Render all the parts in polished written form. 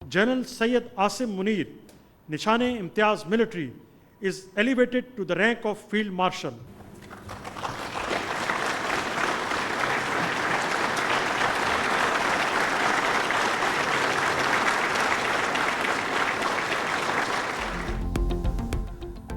General Syed Asim Munir, Nishane-e-Imtiaz Military, is elevated to the rank of Field Marshal.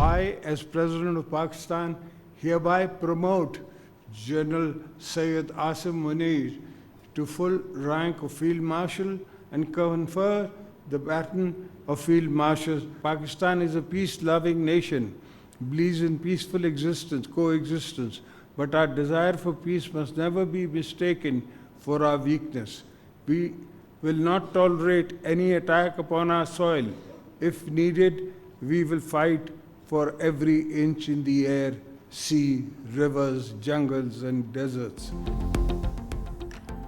I, as President of Pakistan, hereby promote General Syed Asim Munir to full rank of Field Marshal and confer the baton of Field Marshal. Pakistan is a peace-loving nation, believes in peaceful coexistence, but our desire for peace must never be mistaken for our weakness. We will not tolerate any attack upon our soil. If needed, we will fight for every inch in the air, sea, rivers, jungles and deserts.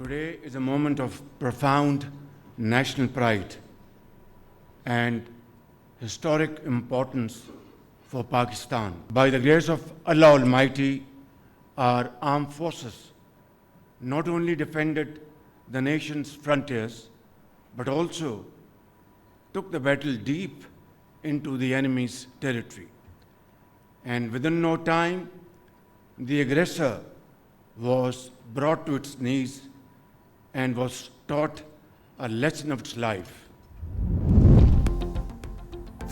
Today is a moment of profound national pride and historic importance for Pakistan. By the grace of Allah Almighty, our armed forces not only defended the nation's frontiers, but also took the battle deep into the enemy's territory. And within no time, the aggressor was brought to its knees and was taught a lesson of its life.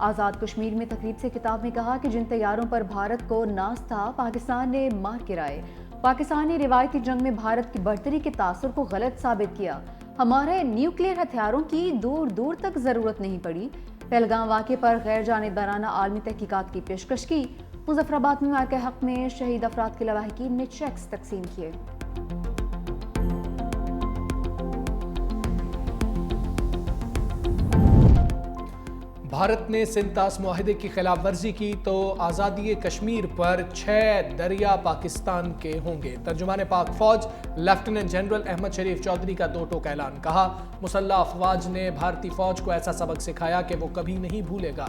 Azad Kashmir میں تقریب سے خطاب میں کہا کہ جن طیاروں پر بھارت کو ناز تھا پاکستان نے مار گرائے۔ پاکستان نے روایتی جنگ میں بھارت کی برتری کے تاثر کو غلط ثابت کیا۔ ہمارے نیوکلیئر ہتھیاروں کی دور دور تک ضرورت نہیں پڑی۔ پہلگام واقعے پر غیر جانبدارانہ عالمی تحقیقات کی پیشکش کی۔ مظفر آباد میں مارکہ حق میں شہید افراد کے لواحقین نے چیکس تقسیم کیے۔ بھارت نے سنتاس معاہدے کی خلاف ورزی کی تو آزادی کشمیر پر 6 دریا پاکستان کے ہوں گے۔ ترجمان پاک فوج لیفٹیننٹ جنرل احمد شریف چودھری کا دو ٹوک اعلان۔ کہا مسلح افواج نے بھارتی فوج کو ایسا سبق سکھایا کہ وہ کبھی نہیں بھولے گا۔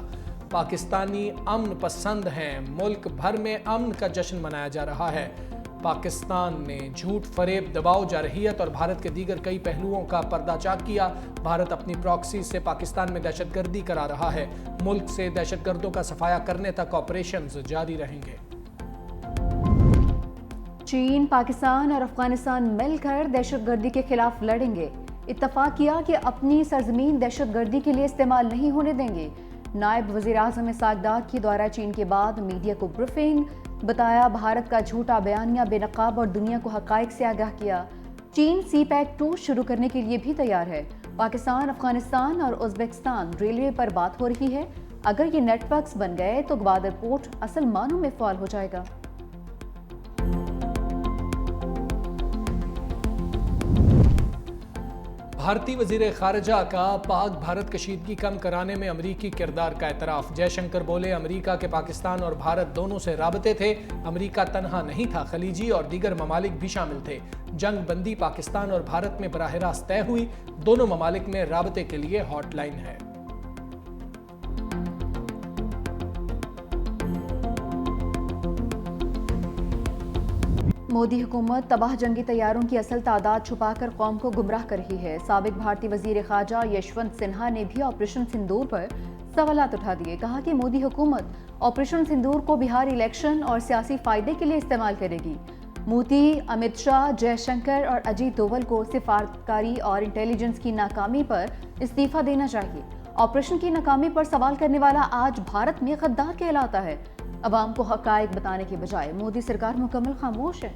پاکستانی امن پسند ہیں، ملک بھر میں امن کا جشن منایا جا رہا ہے۔ پاکستان نے جھوٹ، فریب، دباؤ، جارحیت اور بھارت کے دیگر کئی پہلوؤں کا پردہ چاک کیا۔ بھارت اپنی پراکسی سے پاکستان میں دہشت گردی کرا رہا ہے۔ ملک سے دہشت گردوں کا صفایا کرنے تک آپریشنز جاری رہیں گے۔ چین، پاکستان اور افغانستان مل کر دہشت گردی کے خلاف لڑیں گے۔ اتفاق کیا کہ اپنی سرزمین دہشت گردی کے لیے استعمال نہیں ہونے دیں گے۔ نائب وزیر اعظم اسحاق ڈار کی دورہ چین کے بعد میڈیا کو بریفنگ۔ بتایا بھارت کا جھوٹا بیانیہ بے نقاب اور دنیا کو حقائق سے آگاہ کیا۔ چین سی پیک 2 شروع کرنے کے لیے بھی تیار ہے۔ پاکستان، افغانستان اور ازبکستان ریلوے پر بات ہو رہی ہے۔ اگر یہ نیٹ ورکس بن گئے تو گوادر پورٹ اصل معنوں میں فعال ہو جائے گا۔ بھارتی وزیر خارجہ کا پاک بھارت کشیدگی کم کرانے میں امریکی کردار کا اعتراف۔ جے شنکر بولے امریکہ کے پاکستان اور بھارت دونوں سے رابطے تھے۔ امریکہ تنہا نہیں تھا، خلیجی اور دیگر ممالک بھی شامل تھے۔ جنگ بندی پاکستان اور بھارت میں براہ راست طے ہوئی۔ دونوں ممالک میں رابطے کے لیے ہاٹ لائن ہے۔ مودی حکومت تباہ جنگی طیاروں کی اصل تعداد چھپا کر قوم کو گمراہ کر رہی ہے۔ سابق بھارتی وزیر خارجہ یشونت سنہا نے بھی آپریشن سندور پر سوالات اٹھا دیے۔ کہا کہ مودی حکومت آپریشن سندور کو بہار الیکشن اور سیاسی فائدے کے لیے استعمال کرے گی۔ مودی، امت شاہ، جے شنکر اور اجیت دوول کو سفارتکاری اور انٹیلیجنس کی ناکامی پر استعفیٰ دینا چاہیے۔ آپریشن کی ناکامی پر سوال کرنے والا آج بھارت میں غدار کہلاتا ہے۔ عوام کو حقائق بتانے کے بجائے مودی سرکار مکمل خاموش ہے۔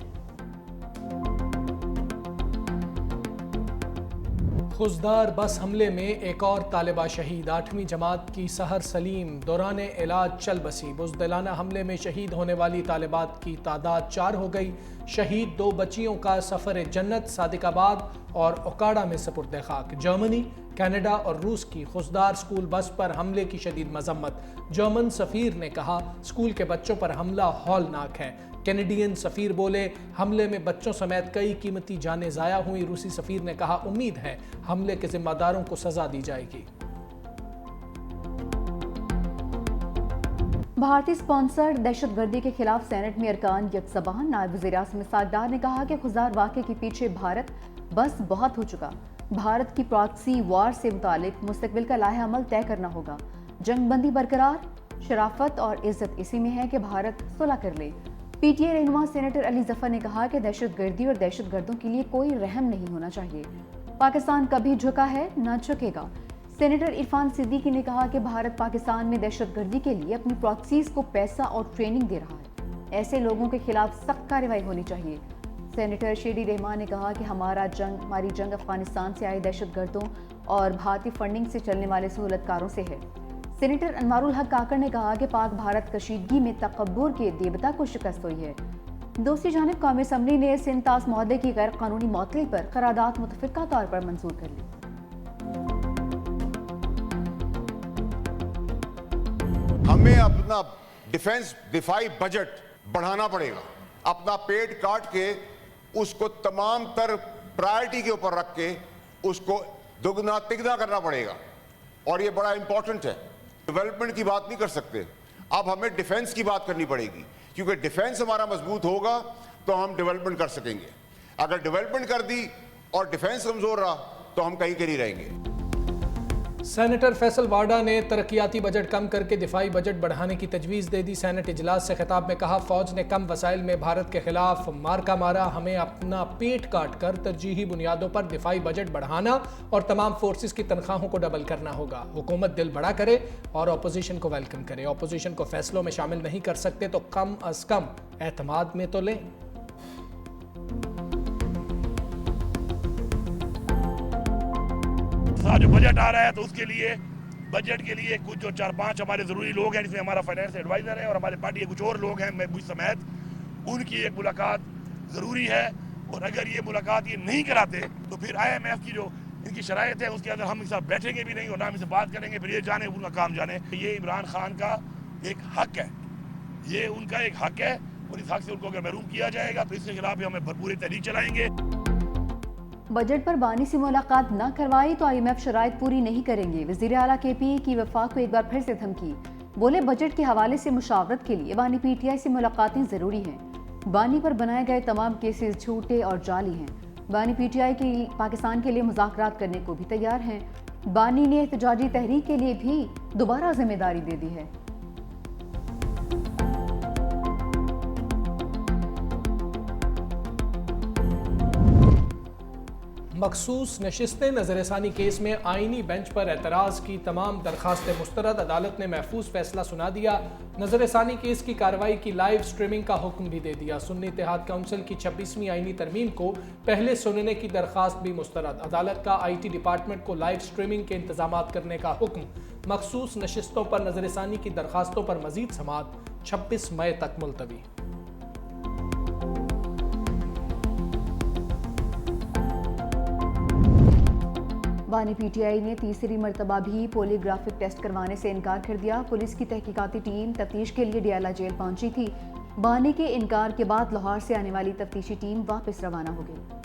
خزدار بس حملے میں ایک اور طالبہ شہید۔ 8ویں جماعت کی سحر سلیم دوران علاج چل بسی۔ بزدلانہ حملے میں شہید ہونے والی طالبات کی تعداد 4 ہو گئی۔ شہید 2 بچیوں کا سفر جنت صادق آباد اور اوکاڑا میں سپرد خاک۔ جرمنی، کینیڈا اور روس کی خزدار سکول بس پر حملے کی شدید مذمت۔ جرمن سفیر نے کہا سکول کے بچوں پر حملہ ہولناک ہے۔ کینیڈین سفیر بولے حملے میں بچوں سمیت کئی قیمتی جانیں ضائع ہوئیں۔ روسی سفیر نے کہا امید ہے حملے کے ذمہ داروں کو سزا دی جائے گی۔ بھارتی سپانسرڈ دہشت گردی کے خلاف سینٹ میں ارکان یک زبان۔ نائب وزیر اعظم اسحاق ڈار نے کہا کہ خزدار واقعے کے پیچھے بھارت بس بہت ہو چکا۔ بھارت کی پراکسی وار سے متعلق مستقبل کا لائحہ عمل طے کرنا ہوگا۔ جنگ بندی برقرار، شرافت اور عزت اسی میں ہے کہ بھارت صلح کر لے۔ پی ٹی آئی رہنما سینیٹر علی ظفر نے کہا کہ دہشت گردی اور دہشت گردوں کے لیے کوئی رحم نہیں ہونا چاہیے۔ پاکستان کبھی جھکا ہے نہ جھکے گا۔ سینیٹر عرفان صدیقی نے کہا کہ بھارت پاکستان میں دہشت گردی کے لیے اپنی پراکسیز کو پیسہ اور ٹریننگ دے رہا ہے۔ ایسے لوگوں کے خلاف سخت کارروائی ہونی چاہیے۔ سینیٹر شیری رحمان نے کہا کہ ہماری جنگ افغانستان سے آئے دہشت گردوں اور بھارتی فنڈنگ سے چلنے والے سہولت کاروں سے ہے۔ سینیٹر انوار الحق کاکڑ نے کہا کہ پاک بھارت کشیدگی میں تکبر کے دیوتا کو شکست ہوئی ہے۔ دوسری جانب قومی اسمبلی نے سنتاس معاہدے کی غیر قانونی معطلی پر قرارداد متفقہ طور پر منظور کر لی۔ ہمیں اپنا ڈیفنس دفاعی بجٹ بڑھانا پڑے گا۔ اپنا پیٹ کاٹ کے اس کو تمام تر پرائرٹی کے اوپر رکھ کے اس کو دگنا تگنا کرنا پڑے گا، اور یہ بڑا امپورٹنٹ ہے۔ ڈیولپمنٹ کی بات نہیں کر سکتے، اب ہمیں ڈیفنس کی بات کرنی پڑے گی، کیونکہ ڈیفنس ہمارا مضبوط ہوگا تو ہم ڈیولپمنٹ کر سکیں گے۔ اگر ڈیولپمنٹ کر دی اور ڈیفنس کمزور رہا تو ہم کہیں کے نہیں رہیں گے۔ سینیٹر فیصل واڈا نے ترقیاتی بجٹ کم کر کے دفاعی بجٹ بڑھانے کی تجویز دے دی۔ سینٹ اجلاس سے خطاب میں کہا، فوج نے کم وسائل میں بھارت کے خلاف مارکا مارا، ہمیں اپنا پیٹ کاٹ کر ترجیحی بنیادوں پر دفاعی بجٹ بڑھانا اور تمام فورسز کی تنخواہوں کو ڈبل کرنا ہوگا۔ حکومت دل بڑا کرے اور اپوزیشن کو ویلکم کرے، اپوزیشن کو فیصلوں میں شامل نہیں کر سکتے تو کم از کم اعتماد میں تو لیں۔ جو بجٹ آ رہا ہے تو اس کے لیے بجٹ کے لیے کچھ جو 4-5 ہمارے ضروری لوگ ہیں، جس میں ہمارا فائنانس ایڈوائزر ہے اور ہمارے پارٹی کے کچھ اور لوگ ہیں، میں مجھ سمیت، ان کی ایک ملاقات ضروری ہے۔ اور اگر یہ ملاقات یہ نہیں کراتے تو پھر IMF کی جو ان کی شرائط ہے اس کے اندر ہم ان کے ساتھ بیٹھیں گے بھی نہیں اور نہ ہم ان سے بات کریں گے، پھر یہ جانے ان کا کام جانے۔ یہ عمران خان کا ایک حق ہے، یہ ان کا ایک حق ہے اور اس حق سے ان کو اگر محروم کیا جائے گا تو اس کے خلاف بھی ہمیں بھرپور تحریک چلائیں گے۔ بجٹ پر بانی سے ملاقات نہ کروائی تو IMF شرائط پوری نہیں کریں گے۔ وزیر اعلیٰ KP کی وفاق کو ایک بار پھر سے دھمکی، بولے بجٹ کے حوالے سے مشاورت کے لیے بانی PTI سے ملاقاتیں ضروری ہیں۔ بانی پر بنائے گئے تمام کیسز جھوٹے اور جعلی ہیں۔ بانی PTI کی پاکستان کے لیے مذاکرات کرنے کو بھی تیار ہیں۔ بانی نے احتجاجی تحریک کے لیے بھی دوبارہ ذمہ داری دے دی ہے۔ مخصوص نشستیں نظر ثانی کیس میں آئینی بینچ پر اعتراض کی تمام درخواستیں مسترد، عدالت نے محفوظ فیصلہ سنا دیا۔ نظر ثانی کیس کی کارروائی کی لائیو سٹریمنگ کا حکم بھی دے دیا۔ سنی اتحاد کونسل کی 26ویں آئینی ترمیم کو پہلے سننے کی درخواست بھی مسترد، عدالت کا IT ڈپارٹمنٹ کو لائیو سٹریمنگ کے انتظامات کرنے کا حکم۔ مخصوص نشستوں پر نظر ثانی کی درخواستوں پر مزید سماعت 26 مئی تک ملتوی۔ بانی PTI نے تیسری مرتبہ بھی پولی گرافک ٹیسٹ کروانے سے انکار کر دیا۔ پولیس کی تحقیقاتی ٹیم تفتیش کے لیے ڈیالہ جیل پہنچی تھی۔ بانی کے انکار کے بعد لاہور سے آنے والی تفتیشی ٹیم واپس روانہ ہو گئی۔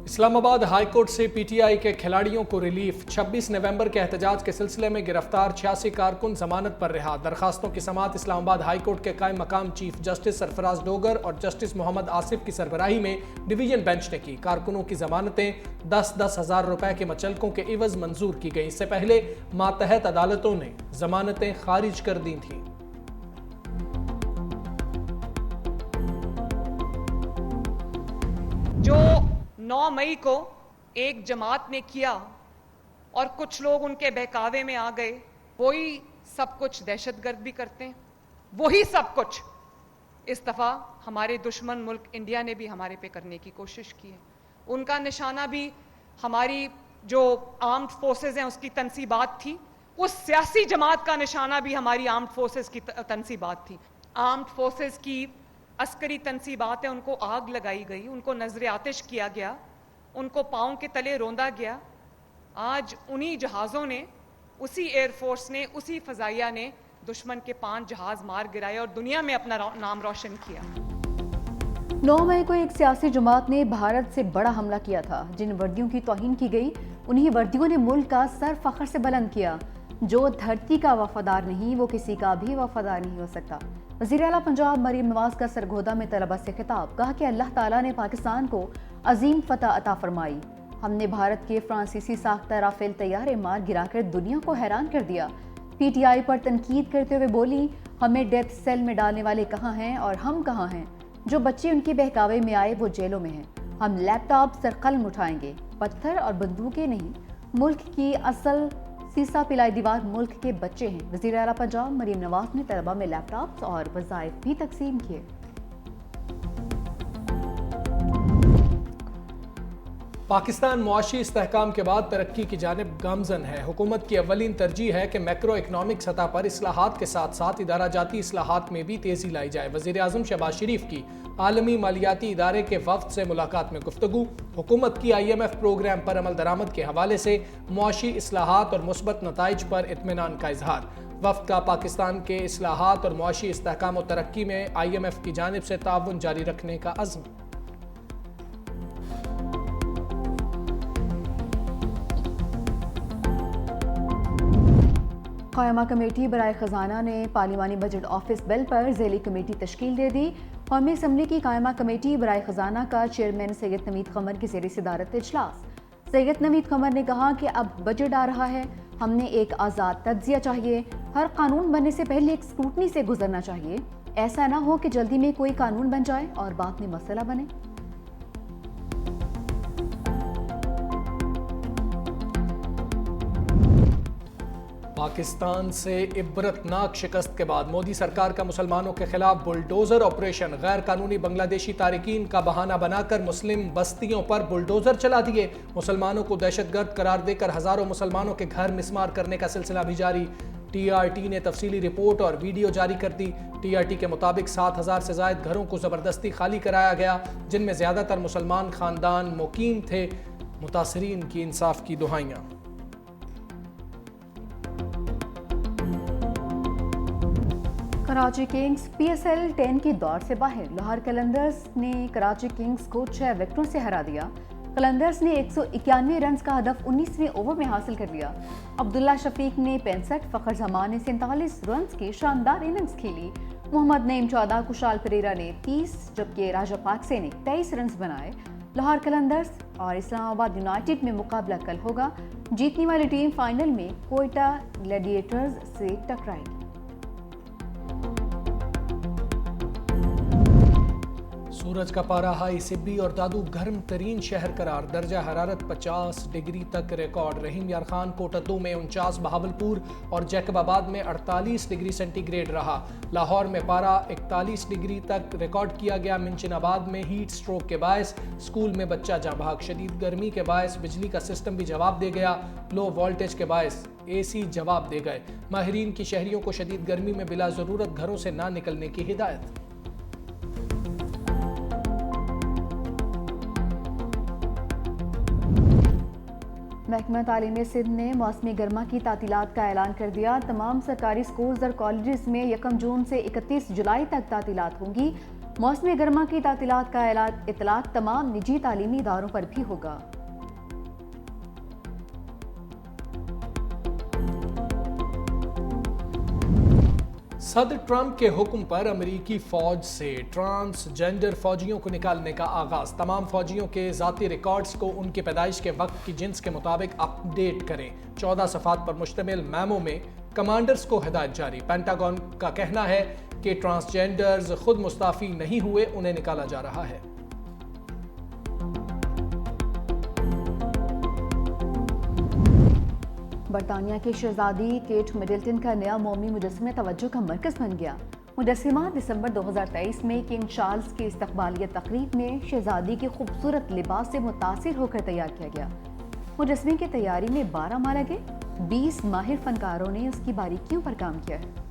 اسلام آباد ہائی کورٹ سے PTI کے کھلاڑیوں کو ریلیف۔ 26 نومبر کے احتجاج کے سلسلے میں گرفتار 86 کارکن ضمانت پر رہا۔ درخواستوں کی سماعت اسلام آباد ہائی کورٹ کے قائم مقام چیف جسٹس سرفراز ڈوگر اور جسٹس محمد آصف کی سربراہی میں ڈویژن بینچ نے کی۔ کارکنوں کی ضمانتیں 10-10 ہزار روپے کے مچلکوں کے عوض منظور کی گئی۔ اس سے پہلے ماتحت عدالتوں نے ضمانتیں خارج کر دی تھیں۔ جو 9 مئی کو ایک جماعت نے کیا اور کچھ لوگ ان کے بہکاوے میں آ گئے، وہی سب کچھ دہشت گرد بھی کرتے ہیں، وہی سب کچھ اس دفعہ ہمارے دشمن ملک انڈیا نے بھی ہمارے پہ کرنے کی کوشش کی ہے۔ ان کا نشانہ بھی ہماری جو آرمڈ فورسز ہیں اس کی تنصیبات تھی، اس سیاسی جماعت کا نشانہ بھی ہماری آرمڈ فورسز کی تنصیبات تھی۔ آرمڈ فورسز کی عسکری تنصیبات ہیں، ان کو آگ لگائی گئی، ان کو نظر آتش کیا گیا، ان کو پاؤں کے تلے روندا گیا۔ آج انہی جہازوں نے، اسی ایئر فورس نے، اسی فضائیہ نے دشمن کے 5 جہاز مار گرائے اور دنیا میں اپنا نام روشن کیا۔ 9 مئی کو ایک سیاسی جماعت نے بھارت سے بڑا حملہ کیا تھا۔ جن وردیوں کی توہین کی گئی، انہی وردیوں نے ملک کا سر فخر سے بلند کیا۔ جو دھرتی کا وفادار نہیں، وہ کسی کا بھی وفادار نہیں ہو سکتا۔ وزیر اعلیٰ پنجاب مریم نواز کا سرگودا میں طلبہ سے خطاب، کہا کہ اللہ تعالیٰ نے پاکستان کو عظیم فتح عطا فرمائی۔ ہم نے بھارت کے فرانسیسی ساختہ رافیل طیارے مار گرا کر دنیا کو حیران کر دیا۔ PTI پر تنقید کرتے ہوئے بولی، ہمیں ڈیتھ سیل میں ڈالنے والے کہاں ہیں اور ہم کہاں ہیں؟ جو بچے ان کے بہکاوے میں آئے وہ جیلوں میں ہیں۔ ہم لیپ ٹاپ سر قلم اٹھائیں گے، پتھر اور بندوقیں نہیں۔ ملک کی اصل سیسا پلائی دیوار ملک کے بچے ہیں۔ وزیر اعلیٰ پنجاب مریم نواز نے طلبہ میں لیپ ٹاپس اور وظائف بھی تقسیم کیے۔ پاکستان معاشی استحکام کے بعد ترقی کی جانب گامزن ہے۔ حکومت کی اولین ترجیح ہے کہ میکرو اکنامک سطح پر اصلاحات کے ساتھ ساتھ ادارہ جاتی اصلاحات میں بھی تیزی لائی جائے۔ وزیر اعظم شہباز شریف کی عالمی مالیاتی ادارے کے وفد سے ملاقات میں گفتگو۔ حکومت کی IMF پروگرام پر عمل درآمد کے حوالے سے معاشی اصلاحات اور مثبت نتائج پر اطمینان کا اظہار۔ وفد کا پاکستان کے اصلاحات اور معاشی استحکام و ترقی میں IMF کی جانب سے تعاون جاری رکھنے کا عزم۔ قائمہ کمیٹی برائے خزانہ نے پارلیمانی بجٹ آفس بل پر ذیلی کمیٹی تشکیل دے دی۔ قومی اسمبلی کی قائمہ کمیٹی برائے خزانہ کا چیئرمین سید نوید قمر کی زیر صدارت اجلاس۔ سید نوید قمر نے کہا کہ اب بجٹ آ رہا ہے، ہم نے ایک آزاد تجزیہ چاہیے، ہر قانون بننے سے پہلے ایک اسکروٹنی سے گزرنا چاہیے، ایسا نہ ہو کہ جلدی میں کوئی قانون بن جائے اور بعد میں مسئلہ بنے۔ پاکستان سے عبرتناک شکست کے بعد مودی سرکار کا مسلمانوں کے خلاف بلڈوزر آپریشن، غیر قانونی بنگلہ دیشی تارکین کا بہانہ بنا کر مسلم بستیوں پر بلڈوزر چلا دیے۔ مسلمانوں کو دہشت گرد قرار دے کر ہزاروں مسلمانوں کے گھر مسمار کرنے کا سلسلہ بھی جاری۔ ٹی آر ٹی نے تفصیلی رپورٹ اور ویڈیو جاری کر دی۔ ٹی آر ٹی کے مطابق 7,000 سے زائد گھروں کو زبردستی خالی کرایا گیا، جن میں زیادہ تر مسلمان خاندان مقیم تھے۔ متاثرین کی انصاف کی دہائیاں۔ Karachi kings P S L 10 کی دوڑ سے باہر۔ لاہور قلندرز نے کراچی کنگز کو 6 وکٹوں سے ہرا دیا۔ قلندرز نے 191 رنز کا ہدف 19ویں اوور میں حاصل کر لیا۔ عبداللہ شفیق نے 65، فخر زمان نے 47 رنز کی شاندار اننگز کھیلی۔ محمد نعیم 14، کشال پریرا نے 30 جبکہ راجہ پاکسے نے 23 رنز بنائے۔ لاہور قلندرز اور اسلام آباد یونائیٹڈ میں مقابلہ کل ہوگا۔ جیتنے والی ٹیم فائنل میں کوئٹہ گلیڈیٹرز سے ٹکرائے گی۔ سورج کا پارا ہائی سبی اور دادو گرم ترین شہر قرار، درجہ حرارت 50 ڈگری تک ریکارڈ۔ رحیم یار خان کوٹہ 2 میں 49، بہاولپور اور جیکب آباد میں 48 ڈگری سینٹی گریڈ رہا۔ لاہور میں پارا 41 ڈگری تک ریکارڈ کیا گیا۔ منچن آباد میں ہیٹ سٹروک کے باعث اسکول میں بچہ جاں بحق، شدید گرمی کے باعث بجلی کا سسٹم بھی جواب دے گیا، لو وولٹیج کے باعث اے سی جواب دے گئے۔ ماہرین کی شہریوں کو شدید گرمی میں بلا ضرورت گھروں سے نہ نکلنے کی ہدایت۔ محکمہ تعلیم سندھ نے موسمی گرما کی تعطیلات کا اعلان کر دیا۔ تمام سرکاری سکولز اور کالجز میں 1 جون سے 31 جولائی تک تعطیلات ہوں گی۔ موسمی گرما کی تعطیلات کا اطلاق تمام نجی تعلیمی اداروں پر بھی ہوگا۔ صدر ٹرمپ کے حکم پر امریکی فوج سے ٹرانسجنڈر فوجیوں کو نکالنے کا آغاز۔ تمام فوجیوں کے ذاتی ریکارڈز کو ان کی پیدائش کے وقت کی جنس کے مطابق اپ ڈیٹ کریں۔ 14 صفحات پر مشتمل میمو میں کمانڈرز کو ہدایت جاری۔ پینٹاگون کا کہنا ہے کہ ٹرانسجنڈرز خود مستعفی نہیں ہوئے، انہیں نکالا جا رہا ہے۔ برطانیہ کی شہزادی کیٹ مڈلٹن کا نیا مومی مجسمہ توجہ کا مرکز بن گیا۔ مجسمہ دسمبر 2023 میں کنگ چارلز کی استقبالیہ تقریب میں شہزادی کے خوبصورت لباس سے متاثر ہو کر تیار کیا گیا۔ مجسمے کی تیاری میں 12 ماہ لگے۔ 20 ماہر فنکاروں نے اس کی باریکیوں پر کام کیا ہے۔